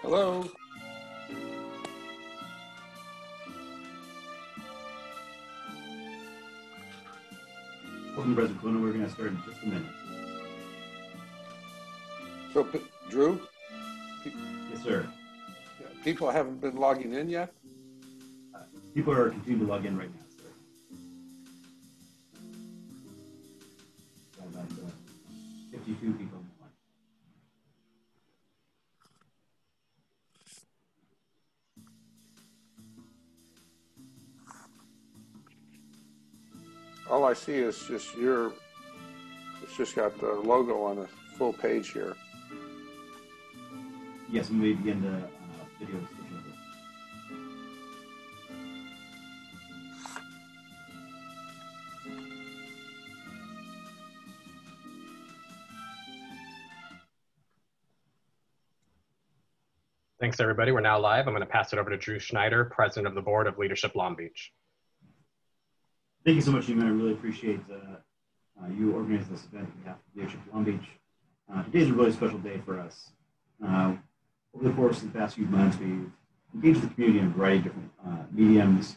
Hello. Welcome, President Clooney. We're going to start in just a minute. So, Drew? Yes, sir. People haven't been logging in yet? People are continuing to log in right now, sir. Got about 52 people. All I see is just it's just got the logo on the full page here. Yes, we may begin the video switch over. Thanks, everybody. We're now live. I'm going to pass it over to Drew Schneider, President of the Board of Leadership Long Beach. Thank you so much, Eamon. I really appreciate you organizing this event on behalf of Leadership Long Beach. Today's a really special day for us. Over the course of the past few months, we've engaged the community in a variety of different mediums,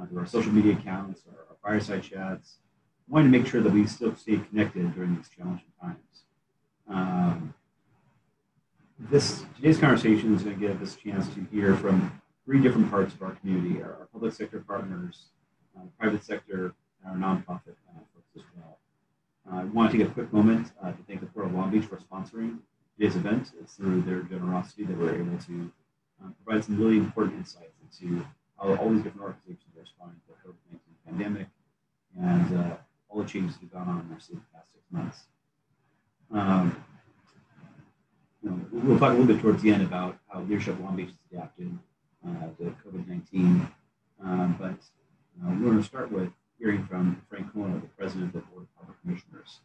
through our social media accounts, our fireside chats, wanting to make sure that we still stay connected during these challenging times. Today's conversation is going to give us a chance to hear from three different parts of our community, our public sector partners, private sector, and our nonprofit folks as well. I want to take a quick moment to thank the Port of Long Beach for sponsoring today's event. It's through their generosity that we're able to provide some really important insights into how all these different organizations are responding to the COVID-19 pandemic and all the changes that have gone on in our city the past 6 months. We'll talk a little bit towards the end about how Leadership Long Beach is adapted to COVID-19, but we're going to start with hearing from Frank Clooney, the President of the Board of Harbor Commissioners.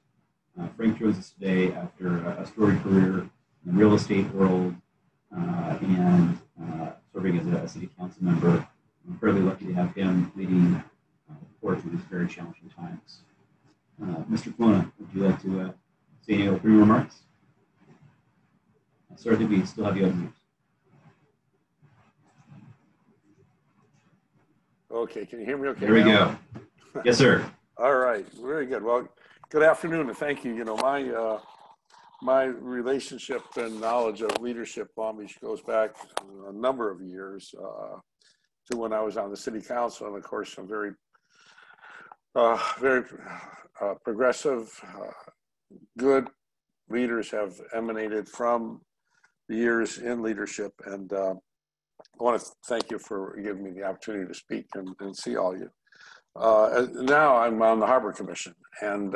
Frank joins us today after a storied career in the real estate world and serving as a city council member. I'm fairly lucky to have him leading the port through these very challenging times. Mr. Clooney, would you like to say any opening remarks? Sir, I think we still have you on mute. Okay, can you hear me okay? There we go. Yes, sir. All right, very good. Well, good afternoon and thank you. You know, my relationship and knowledge of Leadership Long Beach goes back a number of years to when I was on the city council, and of course some very progressive, good leaders have emanated from the years in leadership, and I want to thank you for giving me the opportunity to speak and see all you. Now I'm on the Harbor Commission, and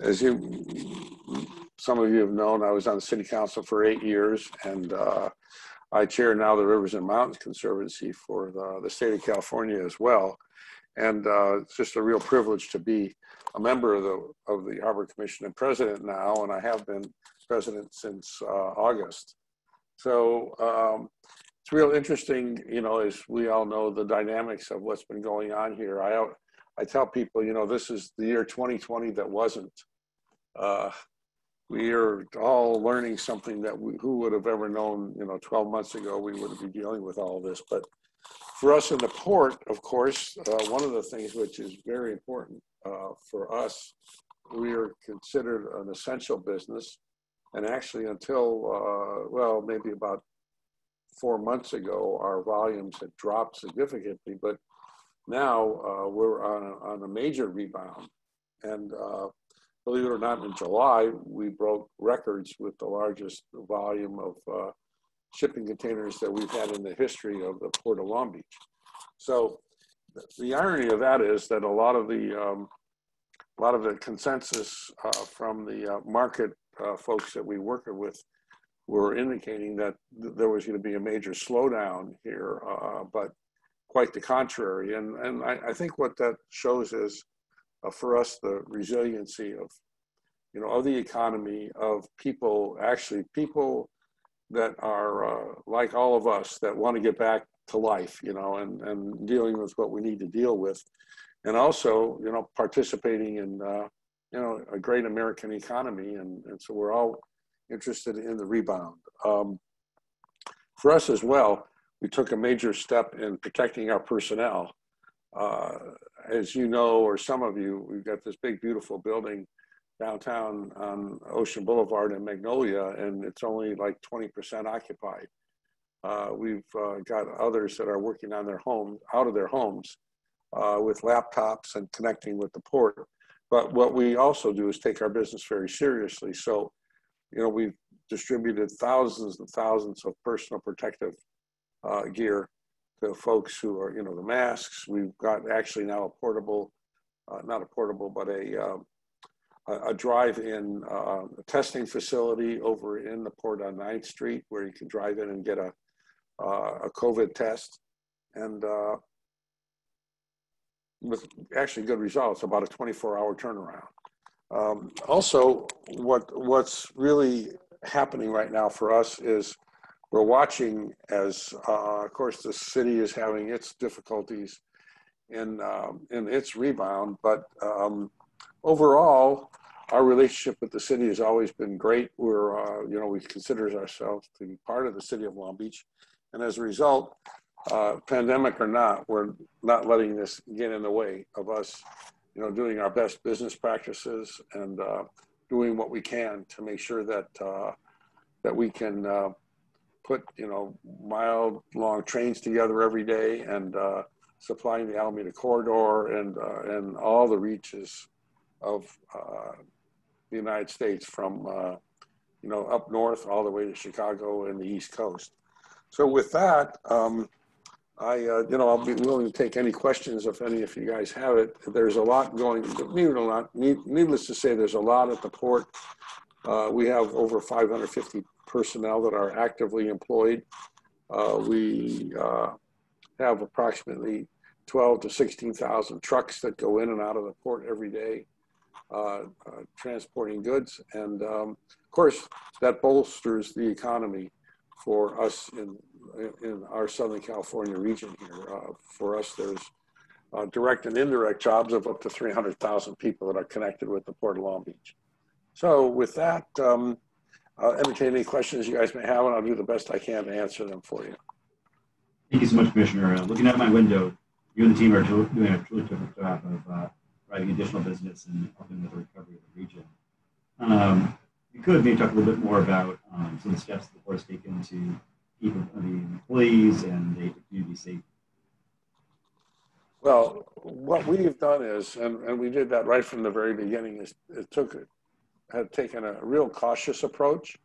as some of you have known, I was on the City Council for 8 years, and I chair now the Rivers and Mountains Conservancy for the state of California as well. And it's just a real privilege to be a member of the Harbor Commission and president now, and I have been president since August. So it's real interesting, you know, as we all know, the dynamics of what's been going on here. I tell people, you know, this is the year 2020 that wasn't. We are all learning something that who would have ever known, you know, 12 months ago we would be dealing with all this. But for us in the port, of course, one of the things which is very important for us, we are considered an essential business. And actually until, well, maybe about 4 months ago, our volumes had dropped significantly, but now we're on a major rebound. And believe it or not, in July, we broke records with the largest volume of shipping containers that we've had in the history of the Port of Long Beach. So the irony of that is that a lot of the consensus from the market folks that we work with were indicating that there was going to be a major slowdown here, but quite the contrary. And I think what that shows is, for us, the resiliency of, you know, of the economy, of people that are like all of us that want to get back to life, you know, and dealing with what we need to deal with, and also, you know, participating in you know, a great American economy, and so we're all interested in the rebound. for us as well, we took a major step in protecting our personnel. As you know, or some of you, we've got this big, beautiful building downtown on Ocean Boulevard in Magnolia, and it's only like 20% occupied. We've got others that are working on their home, out of their homes, with laptops and connecting with the port. But what we also do is take our business very seriously. So, you know, we've distributed thousands and thousands of personal protective gear to folks who are, you know, the masks. We've got actually now a portable, not a portable, but a drive-in testing facility over in the port on 9th Street where you can drive in and get a COVID test. And with actually good results, about a 24-hour turnaround. Also, what's really happening right now for us is we're watching as, of course, the city is having its difficulties in its rebound, but overall, our relationship with the city has always been great. We're, you know, we consider ourselves to be part of the city of Long Beach, and as a result, pandemic or not, we're not letting this get in the way of us, you know, doing our best business practices and doing what we can to make sure that that we can put, you know, mile-long trains together every day and supplying the Alameda Corridor and all the reaches of the United States from, you know, up north all the way to Chicago and the East Coast. So with that, you know, I'll be willing to take any questions if any of you guys have it. There's a lot going, needless to say, there's a lot at the port. We have over 550 personnel that are actively employed. We have approximately 12 to 16,000 trucks that go in and out of the port every day, transporting goods. And of course, that bolsters the economy for us in our Southern California region here. For us, there's direct and indirect jobs of up to 300,000 people that are connected with the Port of Long Beach. So with that, I'll entertain any questions you guys may have, and I'll do the best I can to answer them for you. Thank you so much, Commissioner. Looking out my window, you and the team are doing a truly terrific job of driving additional business and helping with the recovery of the region. You could maybe talk a little bit more about some of the steps the port has taken to keep the employees and the community safe. Well, what we've done is, and we did that right from the very beginning, is had taken a real cautious approach.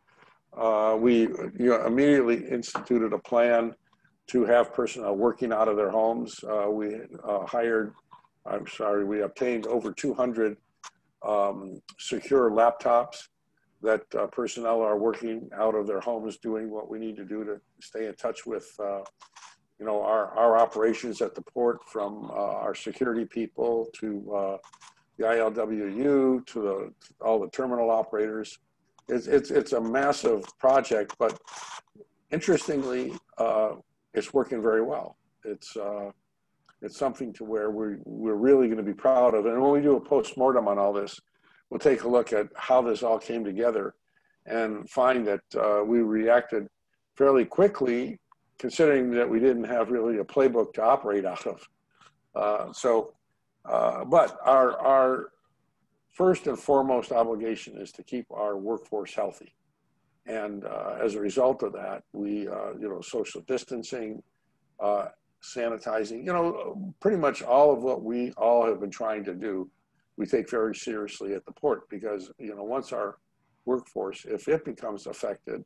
We immediately instituted a plan to have personnel working out of their homes. We obtained over 200 secure laptops that personnel are working out of their homes doing what we need to do to stay in touch with you know, our operations at the port, from our security people to the ILWU to all the terminal operators. It's a massive project, but interestingly, it's working very well. It's something to where we're really going to be proud of. And when we do a post-mortem on all this, we'll take a look at how this all came together and find that we reacted fairly quickly, considering that we didn't have really a playbook to operate out of. But our first and foremost obligation is to keep our workforce healthy. And as a result of that, we, you know, social distancing, sanitizing, you know, pretty much all of what we all have been trying to do, we take very seriously at the port, because, you know, once our workforce, if it becomes affected,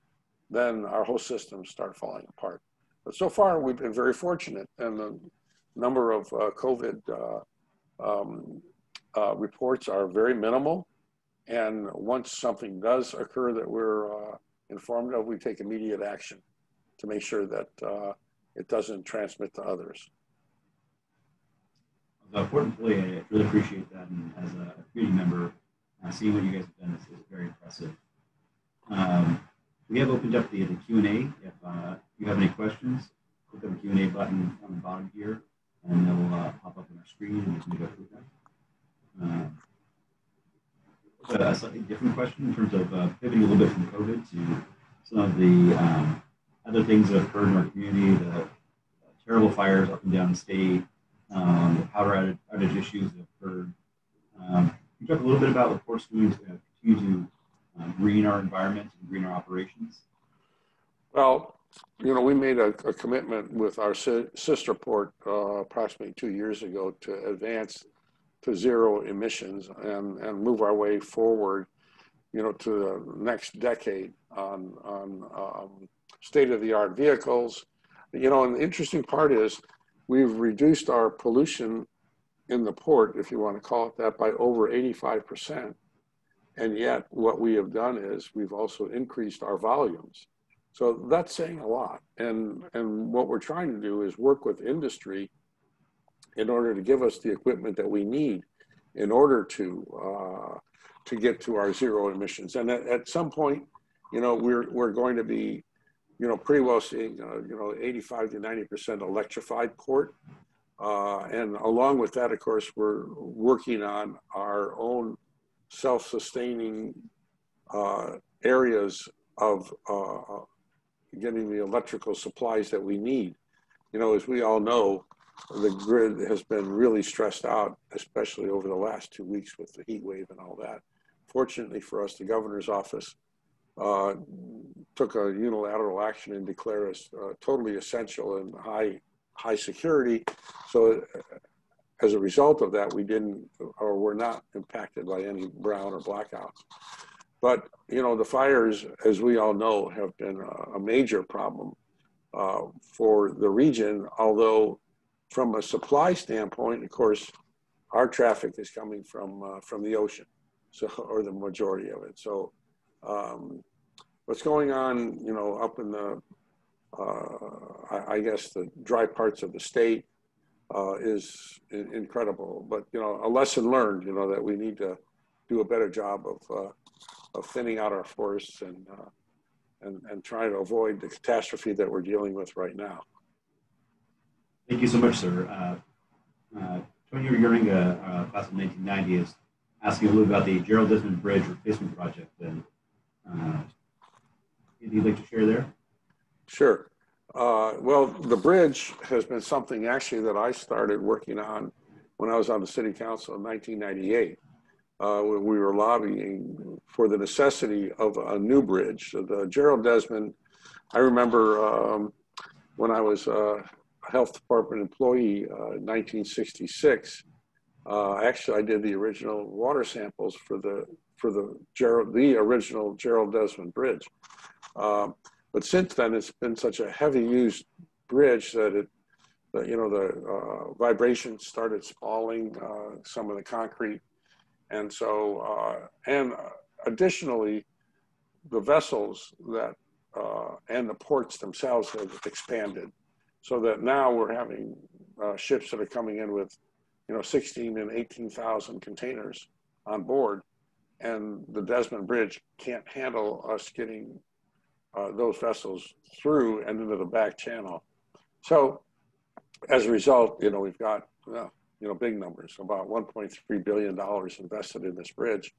then our whole systems start falling apart. But so far, we've been very fortunate, and the number of COVID reports are very minimal. And once something does occur that we're informed of, we take immediate action to make sure that it doesn't transmit to others. As a port employee, I really appreciate that, and as a community member, seeing what you guys have done is very impressive. We have opened up the Q&A. If you have any questions, click on the Q&A button on the bottom here, and they'll pop up on our screen, and we can go through them. A slightly different question in terms of pivoting a little bit from COVID to some of the other things that have occurred in our community, the terrible fires up and down the state, the power outage issues that occurred. Can you talk a little bit about what Port's doing to continue to green our environment and green our operations? Well, you know, we made a commitment with our sister port approximately 2 years ago to advance to zero emissions and move our way forward, you know, to the next decade on state-of-the-art vehicles. You know, and the interesting part is we've reduced our pollution in the port, if you want to call it that, by over 85%. And yet what we have done is we've also increased our volumes. So that's saying a lot. And what we're trying to do is work with industry in order to give us the equipment that we need in order to get to our zero emissions. And at some point, you know, we're going to be, you know, pretty well seeing, you know, 85 to 90% electrified port. And along with that, of course, we're working on our own self-sustaining areas of getting the electrical supplies that we need. You know, as we all know, the grid has been really stressed out, especially over the last 2 weeks with the heat wave and all that. Fortunately for us, the governor's office took a unilateral action and declared us totally essential and high security. So as a result of that, we didn't, or were not impacted by any brown or blackouts. But, you know, the fires, as we all know, have been a major problem for the region, although from a supply standpoint, of course, our traffic is coming from the ocean, so, or the majority of it. So what's going on, you know, up in the, I guess the dry parts of the state is incredible, but, you know, a lesson learned, you know, that we need to do a better job of thinning out our forests and trying to avoid the catastrophe that we're dealing with right now. Thank you so much, sir. Tony regarding a class of 1990 is asking a little about the Gerald Desmond Bridge replacement project. And anything you'd like to share there? Sure. Well, the bridge has been something actually that I started working on when I was on the city council in 1998. When we were lobbying for the necessity of a new bridge. So the Gerald Desmond, I remember when I was a health department employee in 1966, actually I did the original water samples for the original Gerald Desmond Bridge. But since then, it's been such a heavy used bridge that the vibrations started spalling some of the concrete. And so, additionally, the vessels that, and the ports themselves have expanded so that now we're having ships that are coming in with, 16 and 18,000 containers on board. And the Desmond Bridge can't handle us getting those vessels through and into the back channel. So as a result, we've got, big numbers, about $1.3 billion invested in this bridge.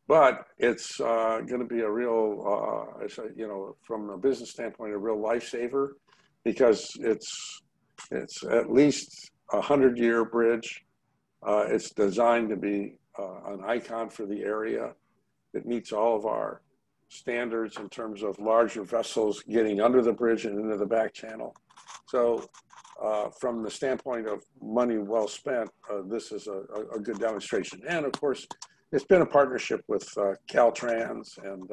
But it's going to be a real, from a business standpoint, a real lifesaver, because it's at least a 100-year bridge. It's designed to be an icon for the area. It meets all of our standards in terms of larger vessels getting under the bridge and into the back channel. So from the standpoint of money well spent, this is a good demonstration. And of course, it's been a partnership with Caltrans and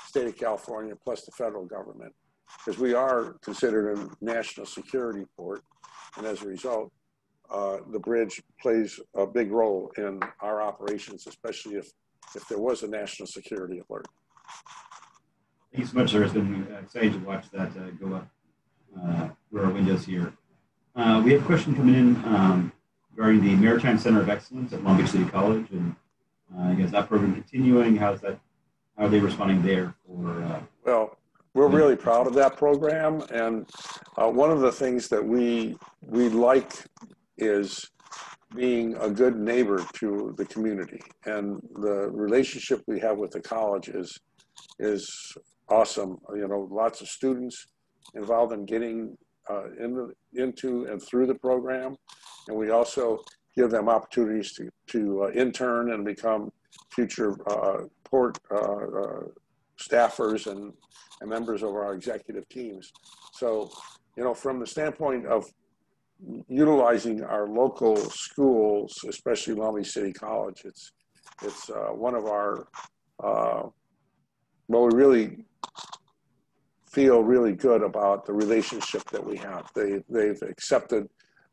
state of California, plus the federal government, because we are considered a national security port. And as a result, the bridge plays a big role in our operations, especially if there was a national security alert. Thank you so much, sir. It's been exciting to watch that go up through our windows here. We have a question coming in regarding the Maritime Center of Excellence at Long Beach City College, and is that program continuing? How are they responding there? Well, we're really proud of that program, and one of the things that we like is being a good neighbor to the community, and the relationship we have with the college is awesome. Lots of students involved in getting into and through the program. And we also give them opportunities to intern and become future port staffers and members of our executive teams. So, you know, from the standpoint of utilizing our local schools, especially Long Beach City College, it's one of our, well, we really feel really good about the relationship that we have. They've accepted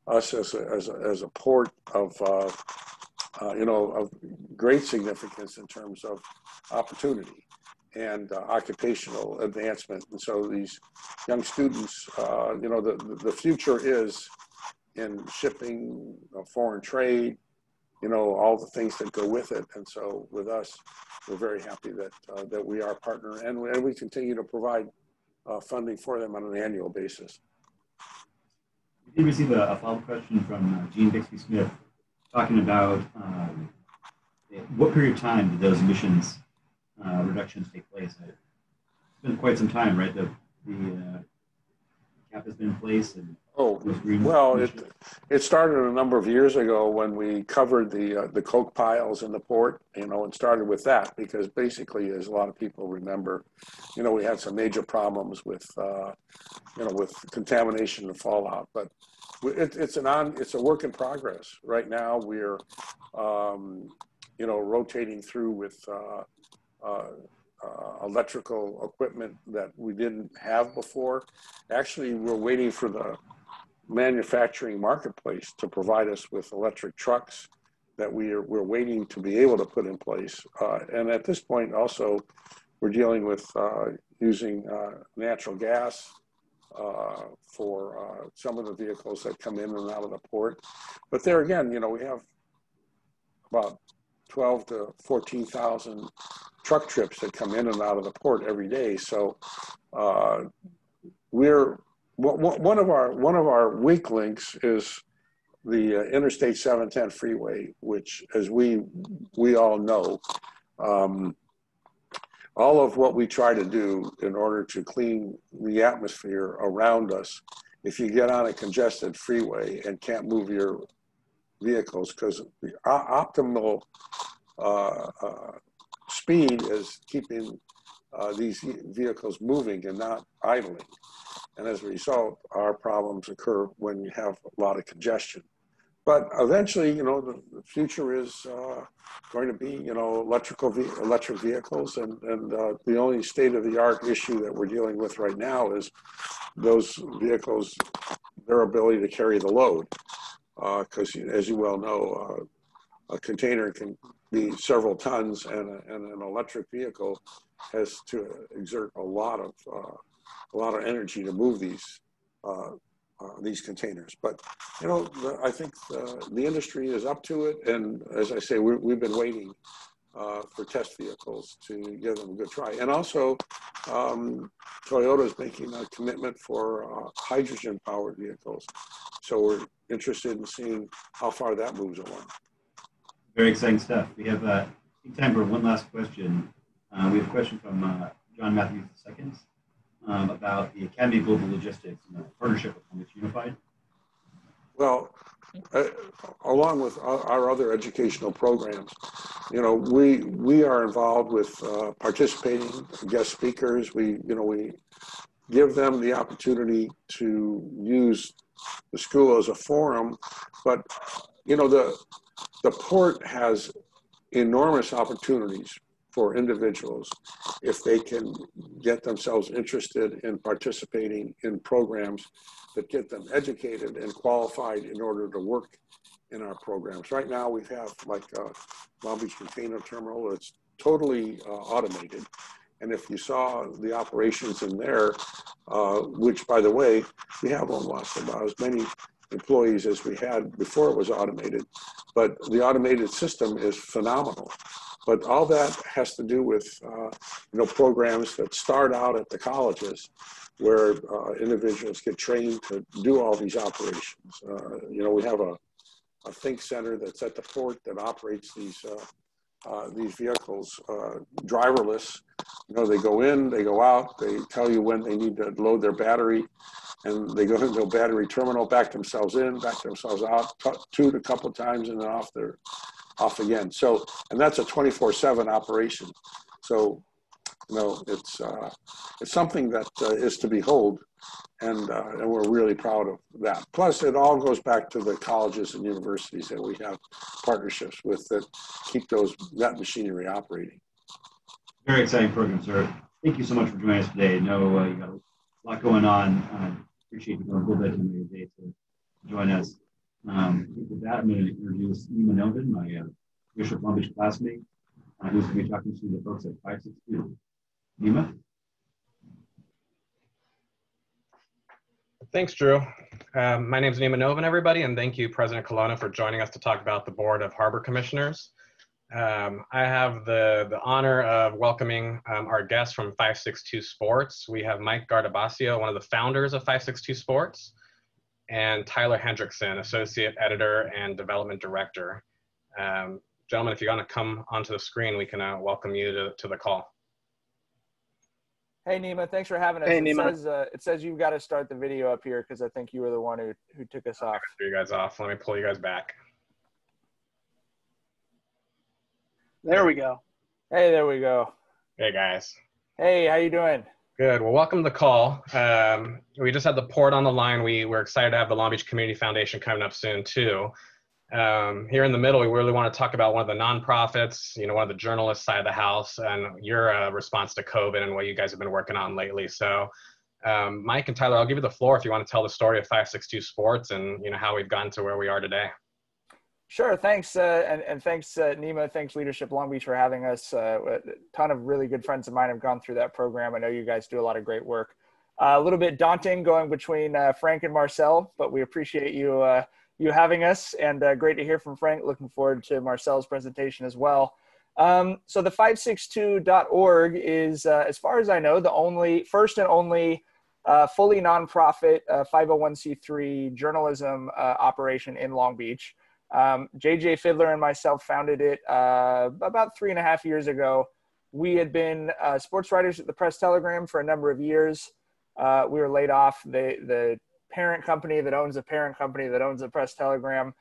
us as a port of, you know, of great significance in terms of opportunity and occupational advancement. And so these young students, you know, the future is in shipping, foreign trade, you know, all the things that go with it. And so with us, we're very happy that that we are a partner, and we continue to provide funding for them on an annual basis. We did receive a follow-up question from Gene Bixby Smith talking about what period of time did those emissions reductions take place? It's been quite some time, right? The cap has been in place. And oh, well, it started a number of years ago when we covered the coke piles in the port, you know, and started with that because basically, as a lot of people remember, you know, we had some major problems with, you know, with contamination and fallout. But it's a work in progress. Right now, we're, you know, rotating through with electrical equipment that we didn't have before. Actually, we're waiting for the manufacturing marketplace to provide us with electric trucks that we're waiting to be able to put in place. And at this point, also, we're dealing with using natural gas for some of the vehicles that come in and out of the port. But there again, you know, we have about 12 to 14,000 truck trips that come in and out of the port every day. So we're one of our weak links is the Interstate 710 freeway, which, as we all know, all of what we try to do in order to clean the atmosphere around us, if you get on a congested freeway and can't move your vehicles, because the optimal speed is keeping these vehicles moving and not idling. And as a result, our problems occur when you have a lot of congestion. But eventually, you know, the future is going to be, you know, electric vehicles. And the only state-of-the-art issue that we're dealing with right now is those vehicles, their ability to carry the load. Because as you well know, a container can be several tons, and an electric vehicle has to exert a lot of energy to move these containers. But you know, I think the industry is up to it, and as I say, we've been waiting for test vehicles to give them a good try. And also, Toyota is making a commitment for hydrogen-powered vehicles, so we're interested in seeing how far that moves along. Very exciting stuff. We have time for one last question. We have a question from John Matthews II about the Academy of Global Logistics and the partnership with Long Beach Unified. Well, along with our other educational programs, you know, we are involved with participating guest speakers. We give them the opportunity to use the school as a forum, but you know, the port has enormous opportunities for individuals if they can get themselves interested in participating in programs that get them educated and qualified in order to work in our programs. Right now we have like Long Beach Container Terminal. It's totally automated. And if you saw the operations in there, which by the way, we have almost about as many employees as we had before it was automated, but the automated system is phenomenal. But all that has to do with you know, programs that start out at the colleges where individuals get trained to do all these operations. You know, we have a think center that's at the port that operates these these vehicles driverless. You know, they go in, they go out, they tell you when they need to load their battery, and they go into a battery terminal, back themselves in, back themselves out, toot a couple of times, and then off again. So, and that's a 24/7 operation. So, you know, it's something that is to behold, and we're really proud of that. Plus, it all goes back to the colleges and universities that we have partnerships with that keep that machinery operating. Very exciting program, sir. Thank you so much for joining us today. I know you got a lot going on. Appreciate you going a little bit into your day to join us. With that, I'm going to introduce Nima Novin, my Bishop Long Beach classmate, who's going to be talking to the folks at 562. Nima? Thanks, Drew. My name is Nima Novin, everybody, and thank you, President Colonna, for joining us to talk about the Board of Harbor Commissioners. I have the honor of welcoming our guests from 562 Sports. We have Mike Gardabasio, one of the founders of 562 Sports, and Tyler Hendrickson, Associate Editor and Development Director. Gentlemen, if you're going to come onto the screen, we can welcome you to the call. Hey, Nima, thanks for having us. Hey, Nima. It says you've got to start the video up here because I think you were the one who took us off. You guys off. Let me pull you guys back. There we go. Hey, there we go. Hey, guys. Hey, how you doing? Good. Well, welcome to the call. We just had the port on the line. We're excited to have the Long Beach Community Foundation coming up soon, too. Here in the middle, we really want to talk about one of the nonprofits, you know, one of the journalists side of the house, and your response to COVID and what you guys have been working on lately. So, Mike and Tyler, I'll give you the floor if you want to tell the story of 562 Sports and, you know, how we've gotten to where we are today. Sure. Thanks. And thanks, Nima. Thanks, Leadership Long Beach, for having us. A ton of really good friends of mine have gone through that program. I know you guys do a lot of great work. A little bit daunting going between Frank and Marcel, but we appreciate you having us, and great to hear from Frank. Looking forward to Marcel's presentation as well. So the 562.org is, as far as I know, the first and only fully nonprofit 501c3 journalism operation in Long Beach. JJ Fiddler and myself founded it about 3.5 years ago. We had been sports writers at the Press Telegram for a number of years. We were laid off. The parent company that owns a parent company that owns the Press Telegram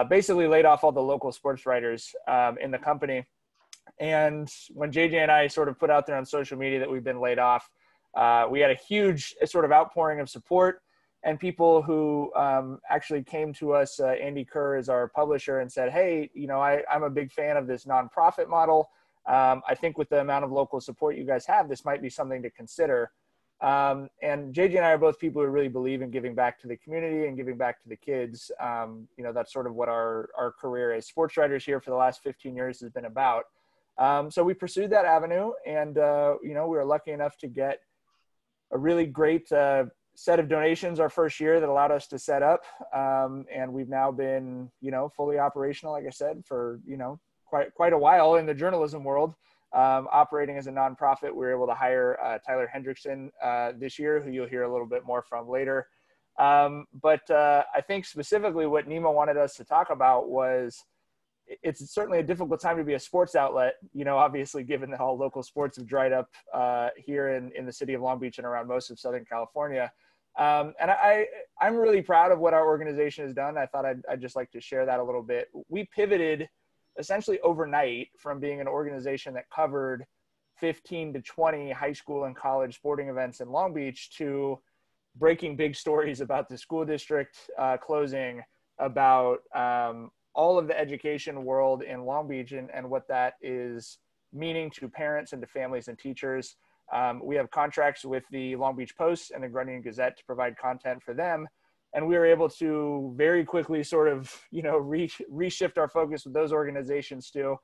basically laid off all the local sports writers in the company. And when JJ and I sort of put out there on social media that we've been laid off, we had a huge sort of outpouring of support, and people who actually came to us. Andy Kerr is our publisher, and said, hey, you know, I'm a big fan of this nonprofit model. I think with the amount of local support you guys have, this might be something to consider. And JJ and I are both people who really believe in giving back to the community and giving back to the kids. You know, that's sort of what our career as sports writers here for the last 15 years has been about. So we pursued that avenue, and, you know, we were lucky enough to get a really great set of donations our first year that allowed us to set up. And we've now been, you know, fully operational, like I said, for, you know, quite a while in the journalism world. Operating as a nonprofit, we were able to hire Tyler Hendrickson this year, who you'll hear a little bit more from later. But I think specifically what Nima wanted us to talk about was, it's certainly a difficult time to be a sports outlet, you know, obviously, given that all local sports have dried up here in the city of Long Beach and around most of Southern California. And I'm really proud of what our organization has done. I thought I'd just like to share that a little bit. We pivoted essentially overnight from being an organization that covered 15 to 20 high school and college sporting events in Long Beach to breaking big stories about the school district closing, about all of the education world in Long Beach and what that is meaning to parents and to families and teachers. We have contracts with the Long Beach Post and the Grundy Gazette to provide content for them. And we were able to very quickly sort of, you know, reshift our focus with those organizations to,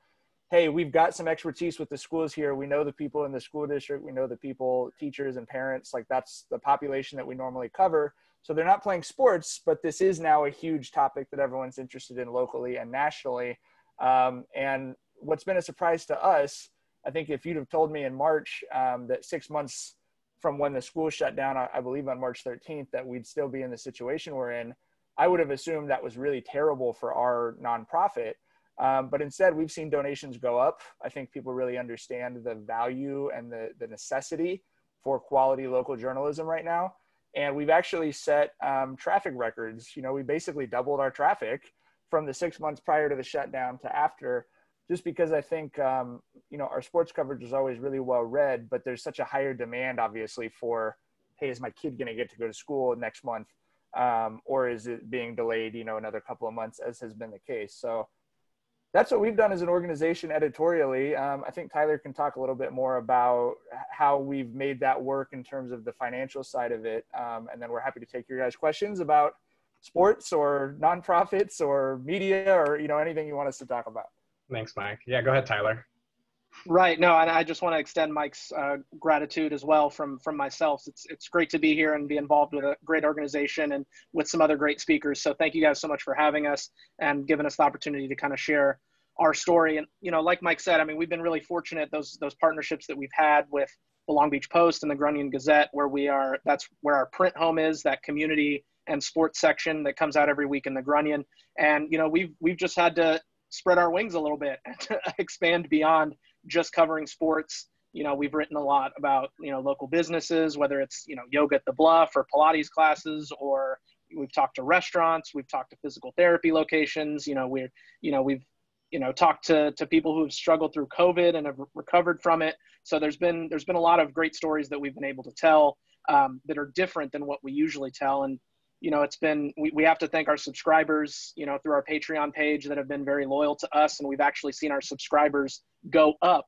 hey, we've got some expertise with the schools here. We know the people in the school district. We know the people, teachers and parents, like that's the population that we normally cover. So they're not playing sports, but this is now a huge topic that everyone's interested in locally and nationally. And what's been a surprise to us, I think if you'd have told me in March that 6 months from when the school shut down, I believe on March 13th, that we'd still be in the situation we're in, I would have assumed that was really terrible for our nonprofit. But instead, we've seen donations go up. I think people really understand the value and the necessity for quality local journalism right now. And we've actually set traffic records. You know, we basically doubled our traffic from the 6 months prior to the shutdown to after, just because I think, you know, our sports coverage is always really well read, but there's such a higher demand, obviously, for, hey, is my kid going to get to go to school next month? Or is it being delayed, you know, another couple of months, as has been the case. So that's what we've done as an organization editorially. I think Tyler can talk a little bit more about how we've made that work in terms of the financial side of it. And then we're happy to take your guys' questions about sports or nonprofits or media or, you know, anything you want us to talk about. Thanks, Mike. Yeah, go ahead, Tyler. Right. No, and I just want to extend Mike's gratitude as well from myself. It's great to be here and be involved with a great organization and with some other great speakers. So thank you guys so much for having us and giving us the opportunity to kind of share our story. And, you know, like Mike said, I mean, we've been really fortunate, those partnerships that we've had with the Long Beach Post and the Grunion Gazette, that's where our print home is, that community and sports section that comes out every week in the Grunion. And, you know, we've just had to spread our wings a little bit and expand beyond just covering sports. You know, we've written a lot about, you know, local businesses, whether it's, you know, yoga at the Bluff or Pilates classes, or we've talked to restaurants, we've talked to physical therapy locations. We've talked to people who have struggled through COVID and have recovered from it. So there's been a lot of great stories that we've been able to tell that are different than what we usually tell. And, you know, we have to thank our subscribers, you know, through our Patreon page that have been very loyal to us. And we've actually seen our subscribers go up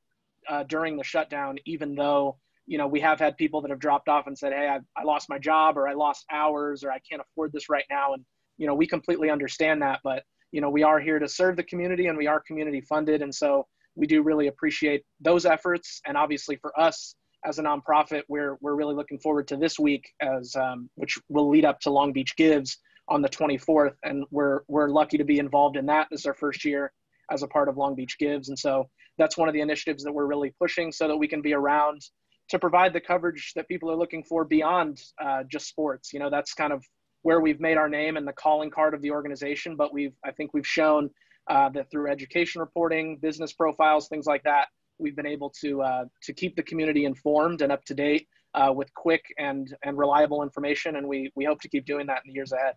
during the shutdown, even though, you know, we have had people that have dropped off and said, hey, I lost my job, or I lost hours, or I can't afford this right now. And, you know, we completely understand that, but, you know, we are here to serve the community and we are community funded. And so we do really appreciate those efforts. And obviously for us, as a nonprofit, we're really looking forward to this week, which will lead up to Long Beach Gives on the 24th, and we're lucky to be involved in that. This is our first year as a part of Long Beach Gives, and so that's one of the initiatives that we're really pushing so that we can be around to provide the coverage that people are looking for beyond just sports. You know, that's kind of where we've made our name and the calling card of the organization. But I think we've shown that through education reporting, business profiles, things like that, we've been able to keep the community informed and up to date with quick and reliable information. And we hope to keep doing that in the years ahead.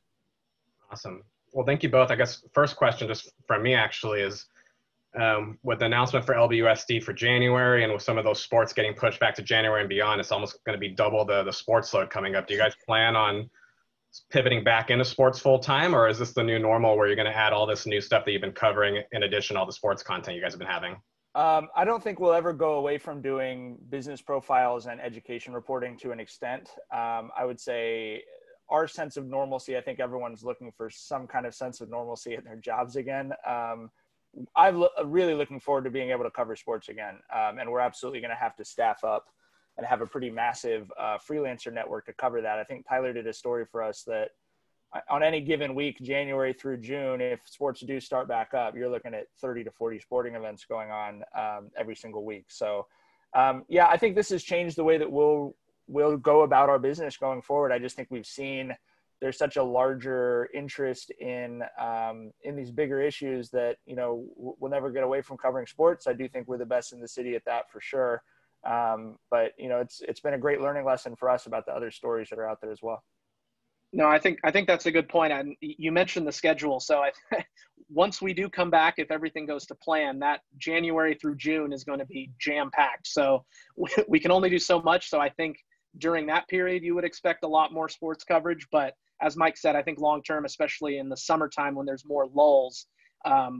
Awesome. Well, thank you both. I guess first question just from me actually is, with the announcement for LBUSD for January and with some of those sports getting pushed back to January and beyond, it's almost going to be double the sports load coming up. Do you guys plan on pivoting back into sports full time, or is this the new normal where you're going to add all this new stuff that you've been covering in addition to all the sports content you guys have been having? I don't think we'll ever go away from doing business profiles and education reporting to an extent. I would say our sense of normalcy, I think everyone's looking for some kind of sense of normalcy in their jobs again. I'm really looking forward to being able to cover sports again. And we're absolutely going to have to staff up and have a pretty massive freelancer network to cover that. I think Tyler did a story for us that on any given week, January through June, if sports do start back up, you're looking at 30 to 40 sporting events going on every single week. So, yeah, I think this has changed the way that we'll go about our business going forward. I just think we've seen there's such a larger interest in these bigger issues that, you know, we'll never get away from covering sports. I do think we're the best in the city at that for sure. But, you know, it's been a great learning lesson for us about the other stories that are out there as well. No, I think that's a good point. And you mentioned the schedule. So once we do come back, if everything goes to plan, that January through June is going to be jam-packed. So we can only do so much. So I think during that period, you would expect a lot more sports coverage. But as Mike said, I think long-term, especially in the summertime when there's more lulls,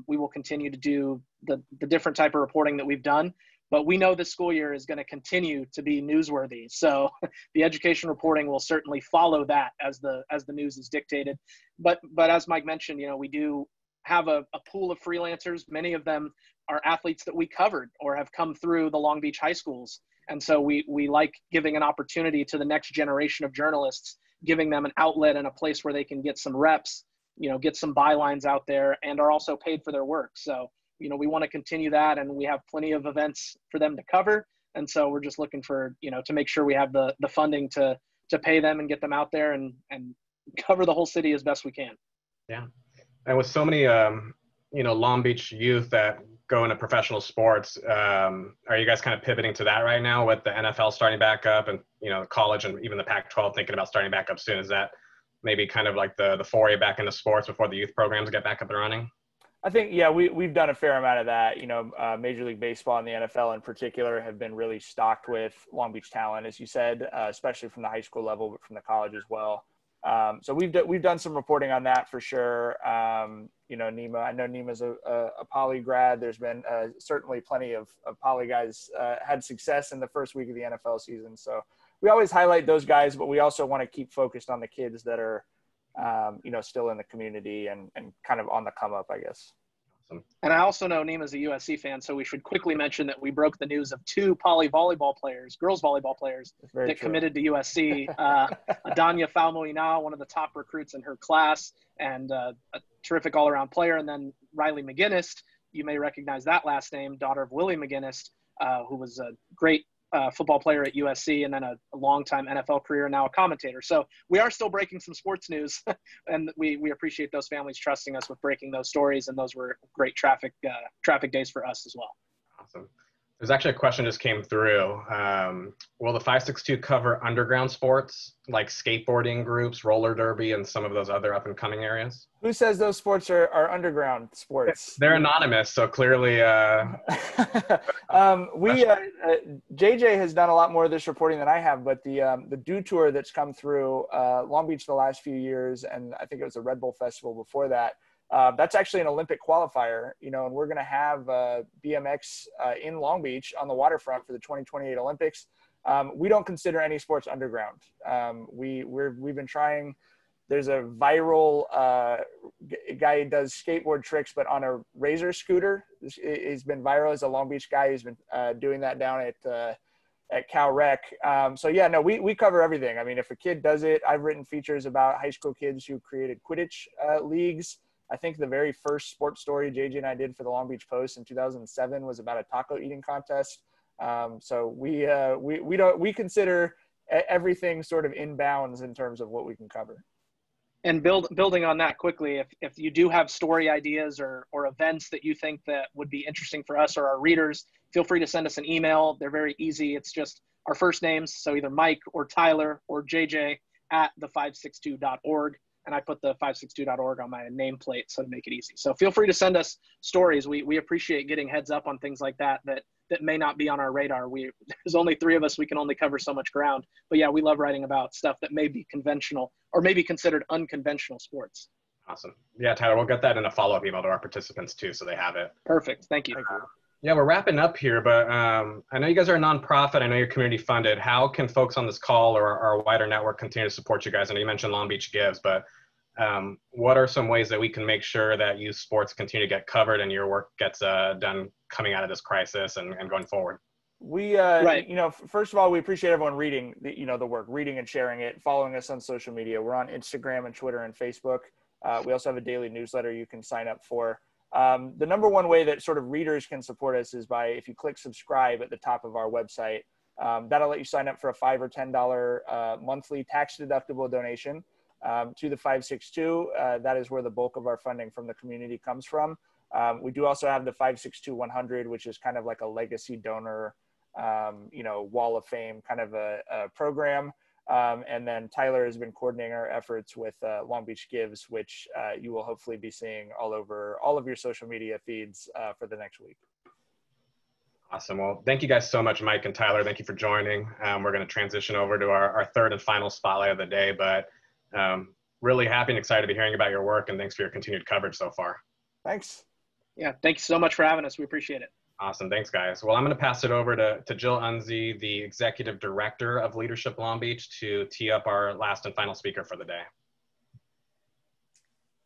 we will continue to do the different type of reporting that we've done. But we know this school year is going to continue to be newsworthy. So the education reporting will certainly follow that as the news is dictated. But as Mike mentioned, you know, we do have a pool of freelancers. Many of them are athletes that we covered or have come through the Long Beach high schools. And so we like giving an opportunity to the next generation of journalists, giving them an outlet and a place where they can get some reps, you know, get some bylines out there, and are also paid for their work. So, you know, we want to continue that, and we have plenty of events for them to cover. And so we're just looking for, you know, to make sure we have the funding to pay them and get them out there and cover the whole city as best we can. Yeah. And with so many Long Beach youth that go into professional sports, are you guys kind of pivoting to that right now with the NFL starting back up and, college and even the Pac-12 thinking about starting back up soon? Is that maybe kind of like the foray back into sports before the youth programs get back up and running? I think, yeah, we've done a fair amount of that. Major League Baseball and the NFL in particular have been really stocked with Long Beach talent, as you said, especially from the high school level, but from the college as well. So we've done some reporting on that for sure. Nima, I know Nima's a Poly grad. There's been certainly plenty of Poly guys had success in the first week of the NFL season. So we always highlight those guys, but we also want to keep focused on the kids that are, still in the community and kind of on the come up, I guess. And I also know Nima's a USC fan, so we should quickly mention that we broke the news of 2 Poly volleyball players, girls volleyball players, that committed to USC. Adanya Falmoina, one of the top recruits in her class, and a terrific all-around player. And then Riley McGinnis, you may recognize that last name, daughter of Willie McGinnis, who was a great football player at USC and then a longtime NFL career, now a commentator. So we are still breaking some sports news, and we appreciate those families trusting us with breaking those stories, and those were great traffic days for us as well. Awesome. There's actually a question just came through. Will the 562 cover underground sports like skateboarding groups, roller derby, and some of those other up and coming areas? Who says those sports are underground sports? They're anonymous, so clearly. JJ has done a lot more of this reporting than I have, but the Dew Tour that's come through Long Beach the last few years, and I think it was the Red Bull Festival before that. That's actually an Olympic qualifier, and we're going to have BMX in Long Beach on the waterfront for the 2028 Olympics. We don't consider any sports underground. We've been trying. There's a viral guy who does skateboard tricks, but on a Razor scooter. He's been viral as a Long Beach guy. He's been doing that down at Cal Rec. We cover everything. I mean, if a kid does it, I've written features about high school kids who created Quidditch leagues. I think the very first sports story JJ and I did for the Long Beach Post in 2007 was about a taco eating contest. So we consider everything sort of in bounds in terms of what we can cover. And building on that quickly, if you do have story ideas or events that you think that would be interesting for us or our readers, feel free to send us an email. They're very easy. It's just our first names, so either Mike or Tyler or JJ at the562.org. And I put the 562.org on my nameplate so to make it easy. So feel free to send us stories. We appreciate getting heads up on things like that may not be on our radar. There's only 3 of us. We can only cover so much ground. But yeah, we love writing about stuff that may be conventional or maybe considered unconventional sports. Awesome. Yeah, Tyler, we'll get that in a follow-up email to our participants too, so they have it. Perfect. Thank you. Yeah, we're wrapping up here, but I know you guys are a nonprofit. I know you're community funded. How can folks on this call or our wider network continue to support you guys? I know you mentioned Long Beach Gives, but what are some ways that we can make sure that youth sports continue to get covered and your work gets done coming out of this crisis and going forward? We, first of all, we appreciate everyone reading the work, reading and sharing it, following us on social media. We're on Instagram and Twitter and Facebook. We also have a daily newsletter you can sign up for. The number one way that sort of readers can support us is if you click subscribe at the top of our website. That'll let you sign up for a $5 or $10 monthly tax deductible donation to the 562. That is where the bulk of our funding from the community comes from. We do also have the 562-100, which is kind of like a legacy donor, wall of fame kind of a program. And then Tyler has been coordinating our efforts with Long Beach Gives, which you will hopefully be seeing all over all of your social media feeds for the next week. Awesome. Well, thank you guys so much, Mike and Tyler. Thank you for joining. We're going to transition over to our third and final spotlight of the day, but really happy and excited to be hearing about your work, and thanks for your continued coverage so far. Thanks. Yeah, thank you so much for having us. We appreciate it. Awesome. Thanks, guys. Well, I'm going to pass it over to Jill Unze, the Executive Director of Leadership Long Beach, to tee up our last and final speaker for the day.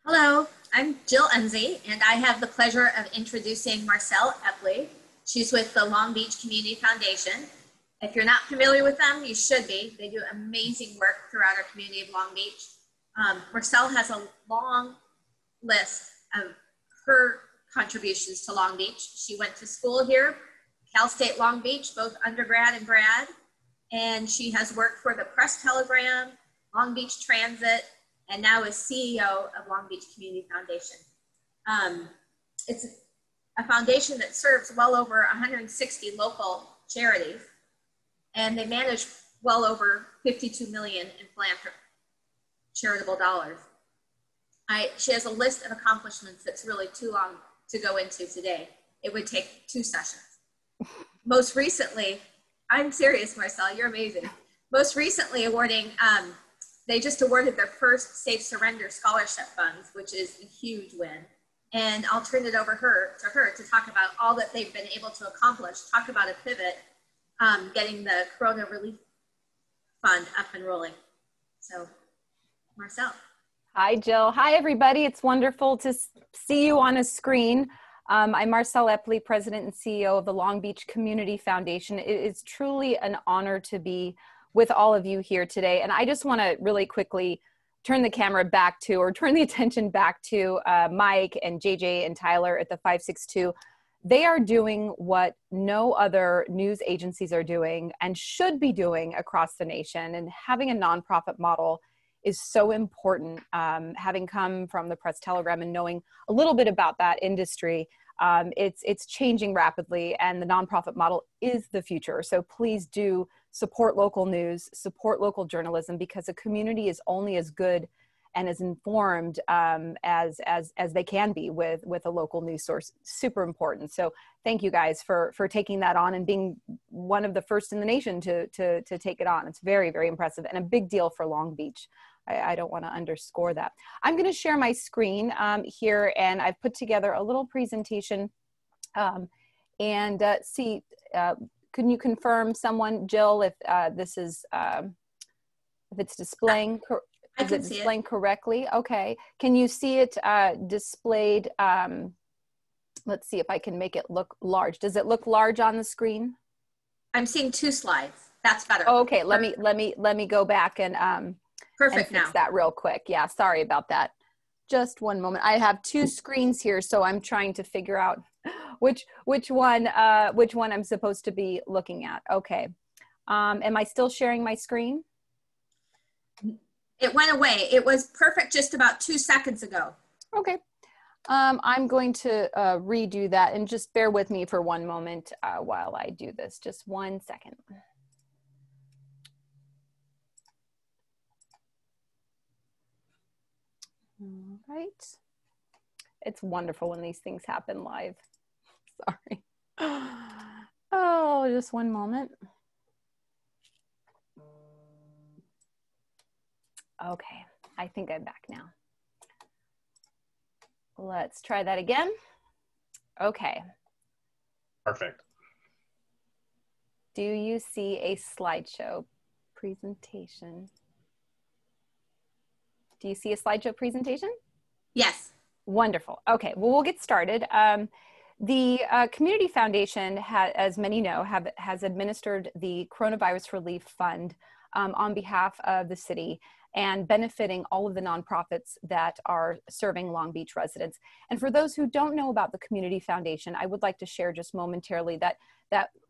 Hello, I'm Jill Unze, and I have the pleasure of introducing Marcelle Epley. She's with the Long Beach Community Foundation. If you're not familiar with them, you should be. They do amazing work throughout our community of Long Beach. Marcelle has a long list of her contributions to Long Beach. She went to school here, Cal State Long Beach, both undergrad and grad, and she has worked for the Press Telegram, Long Beach Transit, and now is CEO of Long Beach Community Foundation. It's a foundation that serves well over 160 local charities, and they manage well over 52 million in charitable dollars. She has a list of accomplishments that's really too long to go into today. It would take 2 sessions. Most recently, I'm serious, Marcel, you're amazing. Most recently they just awarded their first Safe Surrender Scholarship funds, which is a huge win. And I'll turn it over to her to talk about all that they've been able to accomplish, talk about a pivot, getting the Corona Relief Fund up and rolling. So, Marcel. Hi, Jill. Hi, everybody. It's wonderful to see you on a screen. I'm Marcel Epley, President and CEO of the Long Beach Community Foundation. It is truly an honor to be with all of you here today. And I just want to really quickly turn the camera back to, or turn the attention back to Mike and JJ and Tyler at the 562. They are doing what no other news agencies are doing and should be doing across the nation. And having a nonprofit model is so important. Having come from the Press Telegram and knowing a little bit about that industry, it's changing rapidly, and the nonprofit model is the future. So please do support local news, support local journalism, because a community is only as good and as informed as they can be with a local news source. Super important. So thank you guys for taking that on and being one of the first in the nation to take it on. It's very, very impressive and a big deal for Long Beach. I don't want to underscore that. I'm going to share my screen here, and I've put together a little presentation. See, can you confirm, someone, Jill, if this is, if it's displaying? Is it displaying correctly? Okay. Can you see it displayed? Let's see if I can make it look large. Does it look large on the screen? I'm seeing 2 slides. That's better. Oh, okay. Let me go back and perfect and fix now. that real quick. Yeah, sorry about that. Just one moment. I have 2 screens here, so I'm trying to figure out which one I'm supposed to be looking at. Okay. Am I still sharing my screen? It went away. It was perfect just about 2 seconds ago. Okay. I'm going to redo that, and just bear with me for one moment while I do this. Just 1 second. All right. It's wonderful when these things happen live. Sorry. Oh, just one moment. Okay, I think I'm back now. Let's try that again. Okay. Perfect. Do you see a slideshow presentation? Do you see a slideshow presentation? Yes. Wonderful. Okay, well, we'll get started. The Community Foundation, as many know, has administered the Coronavirus Relief Fund on behalf of the city and benefiting all of the nonprofits that are serving Long Beach residents. And for those who don't know about the Community Foundation, I would like to share just momentarily that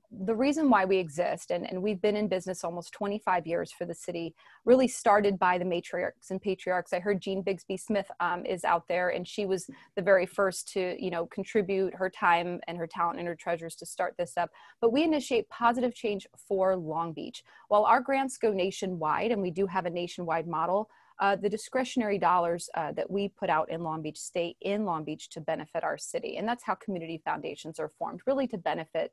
the reason why we exist, and we've been in business almost 25 years for the city, really started by the matriarchs and patriarchs. I heard Jean Bigsby Smith is out there, and she was the very first to, contribute her time and her talent and her treasures to start this up. But we initiate positive change for Long Beach. While our grants go nationwide, and we do have a nationwide model, the discretionary dollars that we put out in Long Beach stay in Long Beach to benefit our city. And that's how community foundations are formed, really to benefit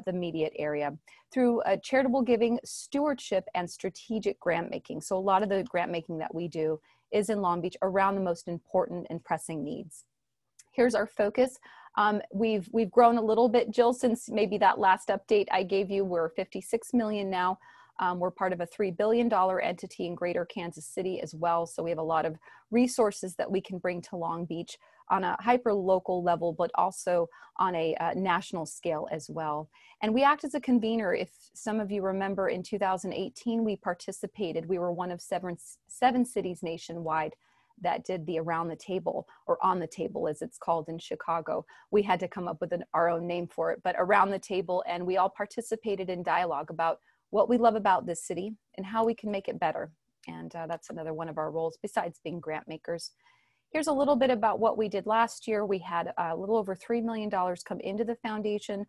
the immediate area through charitable giving, stewardship, and strategic grant making. So a lot of the grant making that we do is in Long Beach around the most important and pressing needs. Here's our focus. We've grown a little bit, Jill, since maybe that last update I gave you. We're 56 million now. We're part of a $3 billion entity in Greater Kansas City as well. So we have a lot of resources that we can bring to Long Beach on a hyper-local level, but also on a national scale as well. And we act as a convener. If some of you remember, in 2018, we participated. We were one of seven cities nationwide that did the Around the Table, or On the Table as it's called in Chicago. We had to come up with our own name for it, but Around the Table, and we all participated in dialogue about what we love about this city and how we can make it better. And that's another one of our roles besides being grant makers. Here's a little bit about what we did last year. We had a little over $3 million come into the foundation.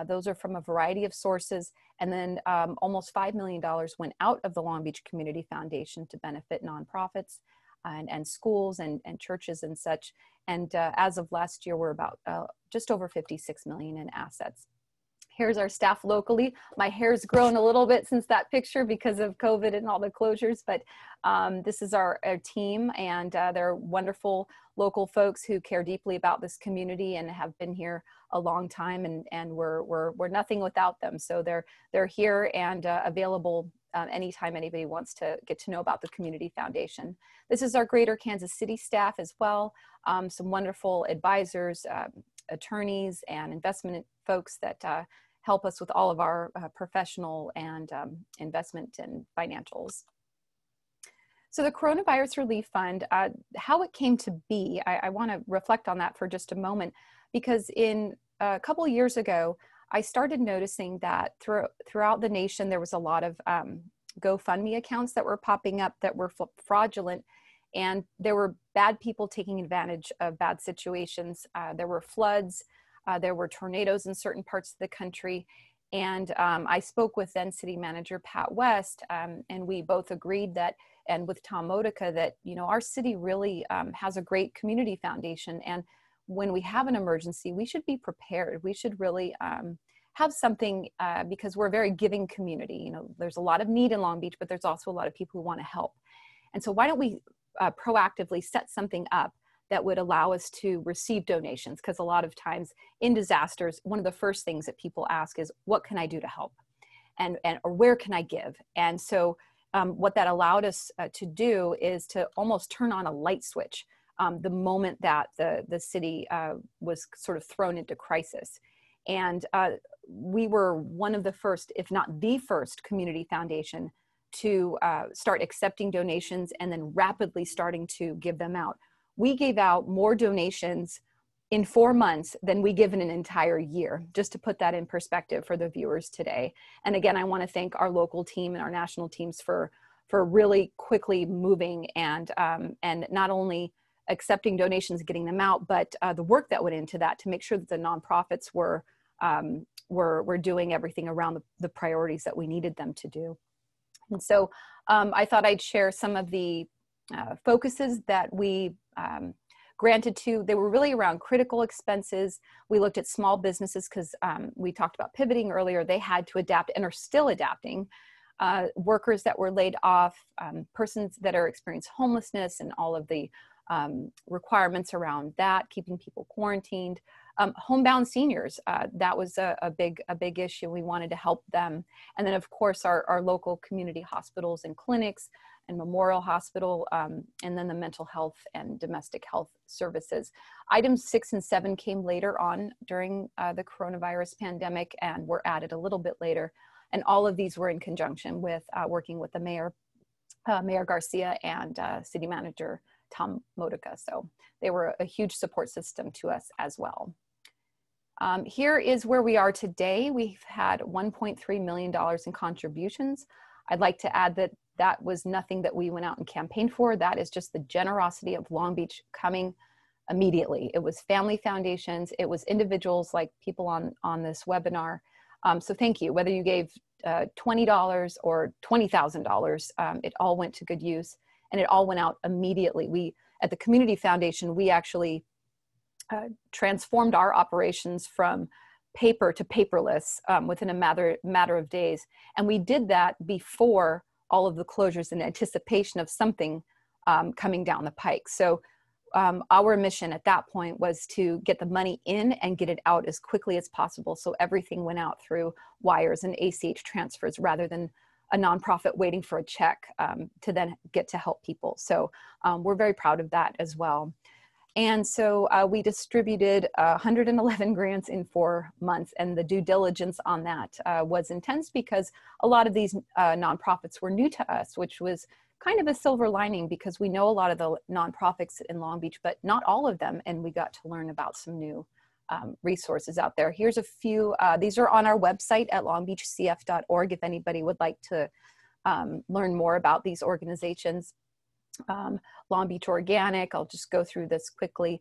Those are from a variety of sources. And then almost $5 million went out of the Long Beach Community Foundation to benefit nonprofits and schools and churches and such. And as of last year, we're about just over 56 million in assets. Here's our staff locally. My hair's grown a little bit since that picture because of COVID and all the closures, but this is our team, and they're wonderful local folks who care deeply about this community and have been here a long time, and we're nothing without them. So they're here and available anytime anybody wants to get to know about the Community Foundation. This is our Greater Kansas City staff as well. Some wonderful advisors, attorneys, and investment folks that help us with all of our professional and investment and financials. So the Coronavirus Relief Fund, how it came to be, I want to reflect on that for just a moment, because in a couple of years ago, I started noticing that throughout the nation, there was a lot of GoFundMe accounts that were popping up that were fraudulent, and there were bad people taking advantage of bad situations. There were floods, there were tornadoes in certain parts of the country. And I spoke with then City Manager Pat West, and we both agreed that, and with Tom Modica, that, you know, our city really has a great community foundation. And when we have an emergency, we should be prepared. We should really have something because we're a very giving community. You know, there's a lot of need in Long Beach, but there's also a lot of people who want to help. And so why don't we proactively set something up that would allow us to receive donations? Because a lot of times in disasters, one of the first things that people ask is, what can I do to help? Or where can I give? And so what that allowed us to do is to almost turn on a light switch the moment that the city was sort of thrown into crisis. And we were one of the first, if not the first, community foundation to start accepting donations and then rapidly starting to give them out. We gave out more donations in 4 months than we give in an entire year, just to put that in perspective for the viewers today. And again, I want to thank our local team and our national teams for really quickly moving and not only accepting donations, getting them out, but the work that went into that to make sure that the nonprofits were doing everything around the priorities that we needed them to do. And so I thought I'd share some of the focuses that we granted to. They were really around critical expenses. We looked at small businesses because we talked about pivoting earlier. They had to adapt and are still adapting. Workers that were laid off, persons that are experiencing homelessness and all of the requirements around that, keeping people quarantined. Homebound seniors, that was a big issue. We wanted to help them. And then of course our local community hospitals and clinics and Memorial Hospital, and then the mental health and domestic health services. Items 6 and 7 came later on during the coronavirus pandemic and were added a little bit later. And all of these were in conjunction with working with the Mayor Garcia and City Manager Tom Modica. So they were a huge support system to us as well. Here is where we are today. We've had $1.3 million in contributions. I'd like to add that that was nothing that we went out and campaigned for. That is just the generosity of Long Beach coming immediately. It was family foundations. It was individuals like people on this webinar. So thank you. Whether you gave $20 or $20,000, it all went to good use and it all went out immediately. We, at the Community Foundation, we actually transformed our operations from paper to paperless within a matter of days. And we did that before all of the closures in anticipation of something coming down the pike. So our mission at that point was to get the money in and get it out as quickly as possible. So everything went out through wires and ACH transfers rather than a nonprofit waiting for a check to then get to help people. So we're very proud of that as well. And so we distributed 111 grants in 4 months, and the due diligence on that was intense because a lot of these nonprofits were new to us, which was kind of a silver lining because we know a lot of the nonprofits in Long Beach, but not all of them, and we got to learn about some new resources out there. Here's a few. These are on our website at longbeachcf.org if anybody would like to learn more about these organizations. Long Beach Organic. I'll just go through this quickly.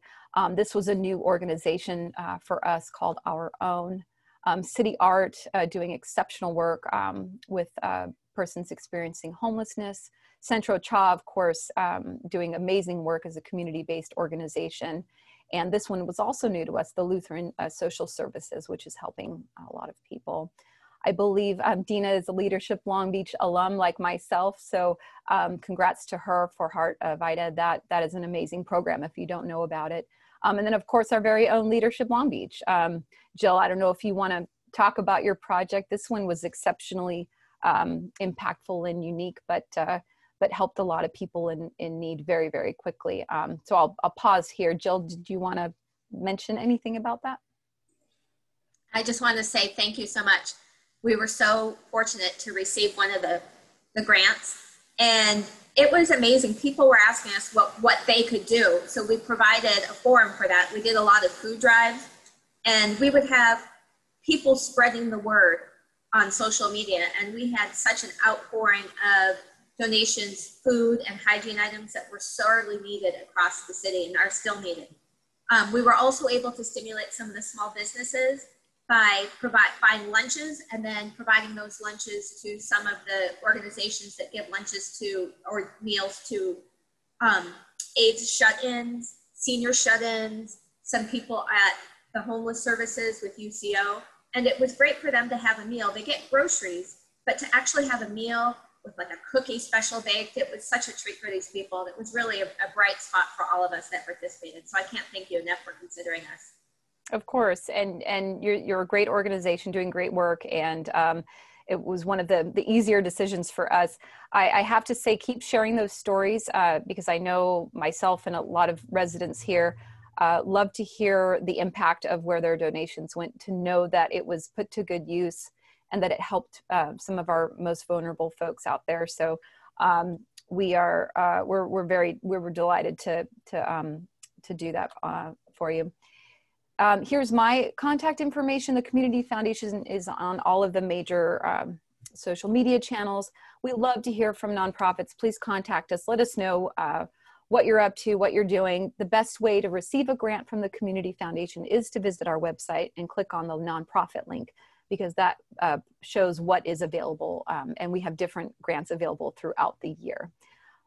This was a new organization for us called Our Own. City Art, doing exceptional work with persons experiencing homelessness. Centro Cha, of course, doing amazing work as a community-based organization. And this one was also new to us, the Lutheran Social Services, which is helping a lot of people. I believe Dina is a Leadership Long Beach alum like myself, so congrats to her for Heart Vita. That is an amazing program if you don't know about it. And then of course our very own Leadership Long Beach. Jill, I don't know if you want to talk about your project. This one was exceptionally impactful and unique, but helped a lot of people in need very, very quickly. So I'll pause here. Jill, did you want to mention anything about that? I just want to say thank you so much. We were so fortunate to receive one of the grants, and it was amazing. People were asking us what they could do. So we provided a forum for that. We did a lot of food drives, and we would have people spreading the word on social media. And we had such an outpouring of donations, food and hygiene items that were sorely needed across the city and are still needed. We were also able to stimulate some of the small businesses by buying lunches and then providing those lunches to some of the organizations that give lunches to or meals to AIDS shut-ins, senior shut-ins, some people at the homeless services with UCO. And it was great for them to have a meal. They get groceries, but to actually have a meal with like a cookie special baked, it was such a treat for these people. It was really a bright spot for all of us that participated. So I can't thank you enough for considering us. Of course, and you're a great organization doing great work, and it was one of the easier decisions for us. I have to say, keep sharing those stories because I know myself and a lot of residents here love to hear the impact of where their donations went, to know that it was put to good use and that it helped some of our most vulnerable folks out there. So we're delighted to do that for you. Here's my contact information. The Community Foundation is on all of the major social media channels. We love to hear from nonprofits. Please contact us. Let us know what you're up to, what you're doing. The best way to receive a grant from the Community Foundation is to visit our website and click on the nonprofit link, because that shows what is available. And we have different grants available throughout the year.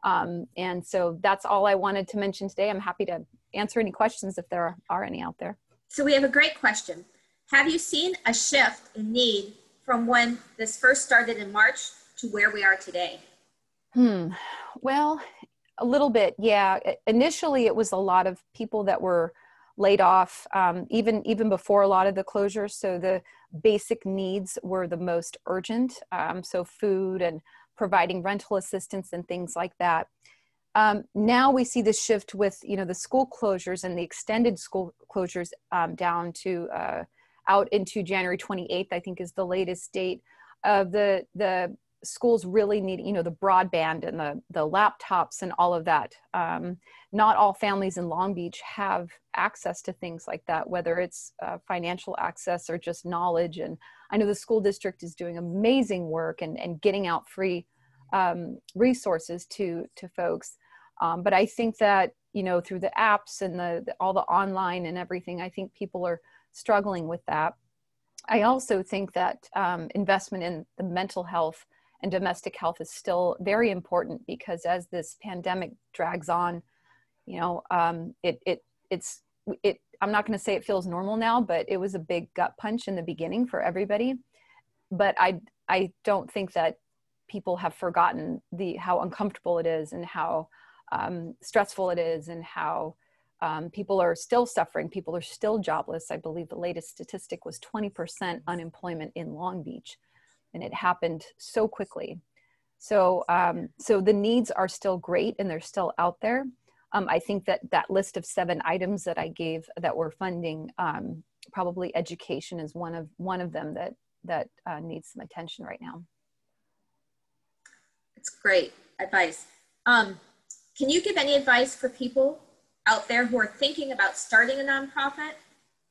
And so that's all I wanted to mention today. I'm happy to answer any questions if there are any out there. So we have a great question. Have you seen a shift in need from when this first started in March to where we are today? Well, a little bit, yeah. Initially, it was a lot of people that were laid off, even before a lot of the closures. So the basic needs were the most urgent. So food and providing rental assistance and things like that. Now we see the shift with, the school closures and the extended school closures down to out into January 28th, I think is the latest date of the schools really need, the broadband and the laptops and all of that. Not all families in Long Beach have access to things like that, whether it's financial access or just knowledge. And I know the school district is doing amazing work and getting out free resources to folks. But I think that, through the apps and all the online and everything, I think people are struggling with that. I also think that investment in the mental health and domestic health is still very important, because as this pandemic drags on, I'm not going to say it feels normal now, but it was a big gut punch in the beginning for everybody. But I don't think that people have forgotten how uncomfortable it is and how stressful it is, and how people are still suffering. People are still jobless. I believe the latest statistic was 20% unemployment in Long Beach, and it happened so quickly. So the needs are still great and they're still out there. I think that list of 7 items that I gave that we're funding, probably education is one of them that needs some attention right now. It's great advice. Can you give any advice for people out there who are thinking about starting a nonprofit?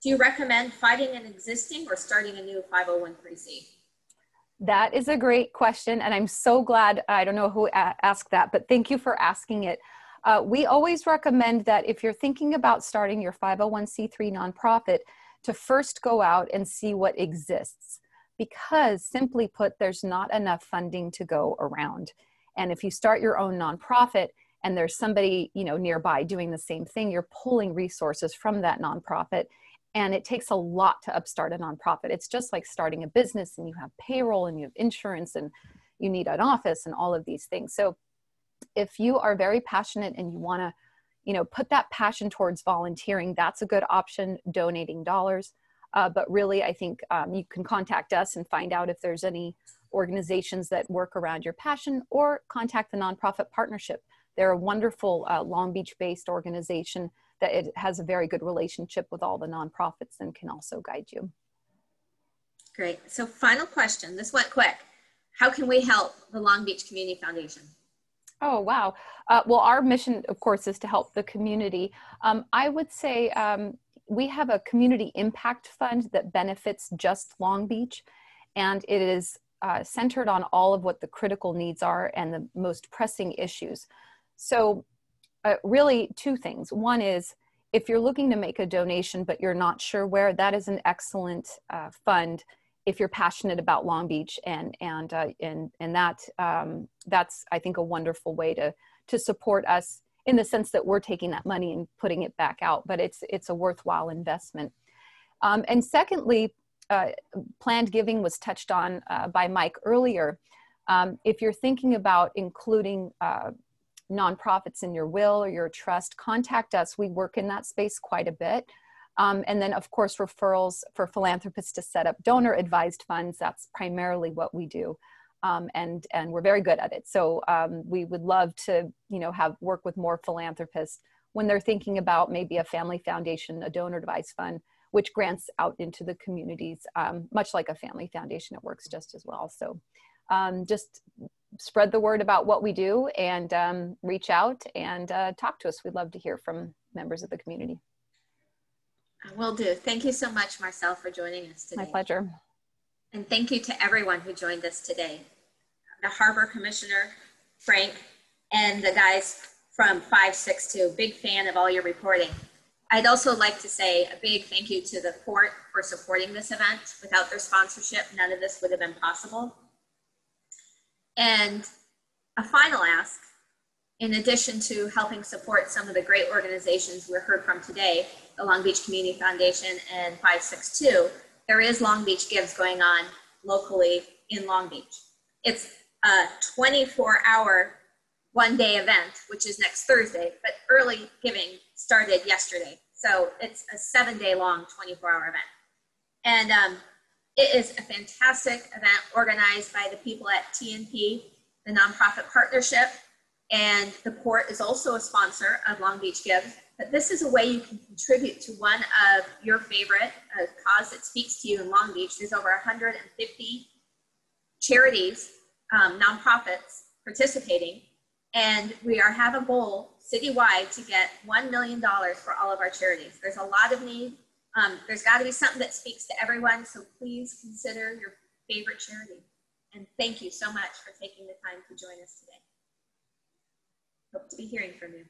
Do you recommend finding an existing or starting a new 501(c)(3)? That is a great question, and I'm so glad, I don't know who asked that, but thank you for asking it. We always recommend that if you're thinking about starting your 501c3 nonprofit, to first go out and see what exists, because simply put, there's not enough funding to go around. And if you start your own nonprofit and there's somebody, you know, nearby doing the same thing, you're pulling resources from that nonprofit. And it takes a lot to upstart a nonprofit. It's just like starting a business, and you have payroll and you have insurance and you need an office and all of these things. So if you are very passionate and you want to, you know, put that passion towards volunteering, that's a good option, donating dollars. But really, I think you can contact us and find out if there's any organizations that work around your passion, or contact the Nonprofit Partnership. They're a wonderful Long Beach-based organization that it has a very good relationship with all the nonprofits and can also guide you. Great. So final question. This went quick. How can we help the Long Beach Community Foundation? Oh, wow. Well, our mission, of course, is to help the community. I would say we have a community impact fund that benefits just Long Beach, and it is centered on all of what the critical needs are and the most pressing issues. So really two things. One is, if you're looking to make a donation but you're not sure where, that is an excellent fund if you're passionate about Long Beach, and that's I think a wonderful way to support us, in the sense that we're taking that money and putting it back out, but it's a worthwhile investment. And secondly, planned giving was touched on by Mike earlier. If you're thinking about including nonprofits in your will or your trust, contact us. We work in that space quite a bit. And then, of course, referrals for philanthropists to set up donor advised funds. That's primarily what we do. And we're very good at it. So we would love to, you know, work with more philanthropists when they're thinking about maybe a family foundation, a donor advised fund, which grants out into the communities, much like a family foundation. It works just as well. So just spread the word about what we do, and reach out and talk to us. We'd love to hear from members of the community. Will do. Thank you so much, Marcel, for joining us today. My pleasure. And thank you to everyone who joined us today. The Harbor Commissioner, Frank, and the guys from 562, big fan of all your reporting. I'd also like to say a big thank you to the port for supporting this event. Without their sponsorship, none of this would have been possible. And a final ask, in addition to helping support some of the great organizations we heard from today, the Long Beach Community Foundation and 562, there is Long Beach Gives going on locally in Long Beach. It's a 24-hour, one-day event, which is next Thursday, but early giving started yesterday. So it's a 7-day long, 24-hour event. And it is a fantastic event organized by the people at TNP, the Nonprofit Partnership, and the port is also a sponsor of Long Beach Gives. But this is a way you can contribute to one of your favorite cause that speaks to you in Long Beach. There's over 150 charities, nonprofits participating, and we have a goal citywide to get $1 million for all of our charities. There's a lot of need. There's got to be something that speaks to everyone, so please consider your favorite charity. And thank you so much for taking the time to join us today. Hope to be hearing from you.